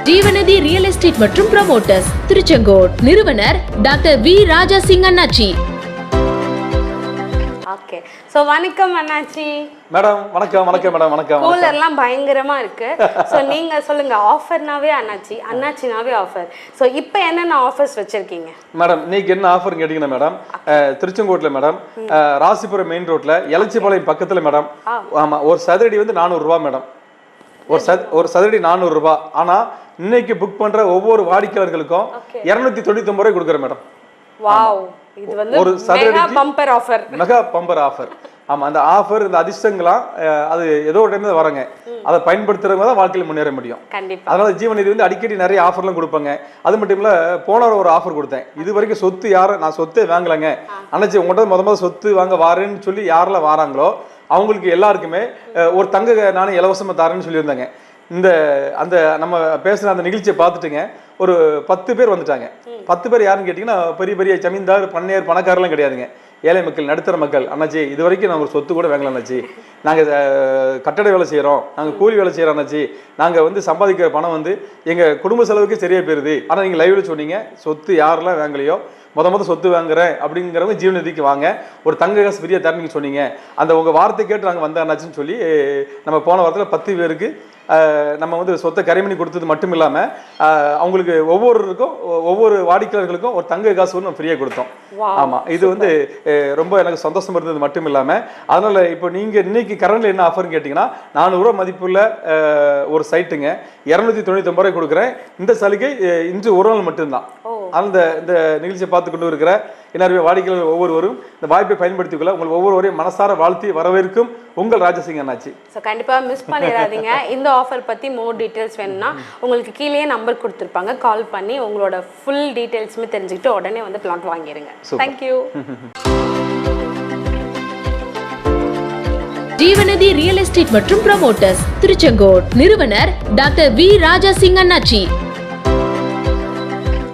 ஜீவநதி real estate மற்றும் promoters, Tiruchengode. நிறுவனர் doctor V ராஜா சிங் அண்ணாச்சி. ஓகே, ஸோ வணக்கம் அண்ணாச்சி. மேடம் வணக்கம். வணக்கம் மேடம். வணக்கம். கூலர்லாம் பயங்கரமா இருக்கு. ஸோ நீங்க சொல்லுங்க, ஆஃபர்னாவே அண்ணாச்சி, அண்ணாச்சினாவே ஆஃபர். ஸோ இப்போ என்னென்ன ஆஃபர்ஸ் வச்சிருக்கீங்க மேடம்? இன்னைக்கு என்ன ஆஃபர் கேட்டீங்கன்னா மேடம், திருச்செங்கோட்டில் மேடம், ராசிபுரம் மெயின் ரோட்ல எலச்சிபாளையம் பக்கத்துல மேடம். ஆமா, ஒரு சதுரடி வந்து 400 ரூபாய் மேடம். ஒரு சதுரடி 400 ரூபாய். ஆனா இன்னைக்கு புக் பண்ற ஒவ்வொரு வாடிக்கையாளர்களுக்கும் 299 ரூபாய் கொடுக்குறேன் மேடம். வாவ், இது வந்து ஒரு mega bumper offer. Mega bumper offer. ஆமா, அந்த ஆஃபர், இந்த அதிர்ஷ்டங்களாம் அது ஏதோ ஒரு டைம் தான் வரங்க. அதை பயன்படுத்துறவங்க தான் வாழ்க்கையில் முன்னேற முடியும். கண்டிப்பா. அதனால ஜீவநிதி வந்து அடிக்கடி நிறைய ஆஃபர்லாம் கொடுப்பாங்க. அது மட்டும் இல்ல, போன ஒரு ஆஃபர் கொடுத்தேன். இது வரைக்கும் சொத்து யாரும் நான் சொத்தே வாங்கலைங்க அண்ணாச்சி, உங்கள்கிட்ட முதல் சொத்து வாங்க வாரேன்னு சொல்லி யாரெல்லாம் வாராங்களோ அவங்களுக்கு எல்லாருக்குமே ஒரு தங்க நானும் இலவசமா தரேன்னு சொல்லியிருந்தாங்க. அந்த நம்ம பேசுகிற அந்த நிகழ்ச்சியை பார்த்துட்டுங்க ஒரு 10 பேர் வந்துட்டாங்க. 10 பேர் யாருன்னு கேட்டிங்கன்னா பெரிய பெரிய ஜமீன்தார், பண்ணையர், பணக்காரெல்லாம் கிடையாதுங்க. ஏழை மக்கள், நடுத்தர மக்கள். அண்ணாச்சி, இது வரைக்கும் நாங்கள் ஒரு சொத்து கூட வாங்கலாம் அண்ணாச்சி. நாங்கள் கட்டட வேலை செய்கிறோம், நாங்கள் கூலி வேலை செய்கிறோம் அண்ணாச்சி. நாங்கள் வந்து சம்பாதிக்கிற பணம் வந்து எங்கள் குடும்ப செலவுக்கு சரியாக போயிருது. ஆனால் நீங்கள் லைவ்ல சொன்னீங்க, சொத்து யாரெல்லாம் வாங்கலையோ மொதல் சொத்து வாங்குறேன் அப்படிங்கிறவங்க ஜீவநிதிக்கு வாங்க, ஒரு தங்க காசு ஃப்ரீயாக தரணுன்னு சொன்னீங்க. அந்த உங்கள் வார்த்தை கேட்டு நாங்கள் வந்தாச்சுன்னு சொல்லி நம்ம போன வாரத்தில் 10 பேருக்கு நம்ம வந்து சொத்தை கரைமணி கொடுத்தது மட்டும் இல்லாமல் அவங்களுக்கு ஒவ்வொரு வாடிக்கையாளர்களுக்கும் ஒரு தங்க காசு வந்து நம்ம ஃப்ரீயாக கொடுத்தோம். ஆமாம், இது வந்து ரொம்ப எனக்கு சந்தோஷம் இருந்தது மட்டும் இல்லாமல், அதனால் இப்போ நீங்கள் இன்னைக்கு கரண்டில் என்ன ஆஃபர்னு கேட்டிங்கன்னா 400 ரூபா மதிப்புள்ள ஒரு சைட்டுங்க 299 ரூபாய் கொடுக்குறேன். இந்த சலுகை இன்று ஒரு நாள் மட்டும்தான். இந்த நிகழ்ச்சியை பார்த்து கொண்டு இருக்கிற எல்லாருமே வாடிக்கையாளர்கள் ஒவ்வொருவரும் இந்த வாய்ப்பை பயன்படுத்திக்கொள்ள உங்களுக்கு ஒவ்வொருவரையும் மனசார வாழ்த்தி வரவேற்கும் உங்கள் ராஜசிங் அண்ணாச்சி. ஸோ கண்டிப்பாக மிஸ் பண்ணிடாதீங்க. இந்த ஆஃபர் பற்றி மோர் டீட்டெயில்ஸ் வேணும்னா உங்களுக்கு கீழே நம்பர் கொடுத்துருப்பாங்க, கால் பண்ணி உங்களோட ஃபுல் டீட்டெயில்ஸுமே தெரிஞ்சுக்கிட்டு உடனே வந்து பிளாட் வாங்கிடுங்க. தேங்க்யூ. ஜீவநதி ரியல் எஸ்டேட் மற்றும் ப்ரமோட்டர்ஸ், திருச்செங்கோடு. நிறுவனர் டாக்டர் வி ராஜா சிங் அண்ணாச்சி.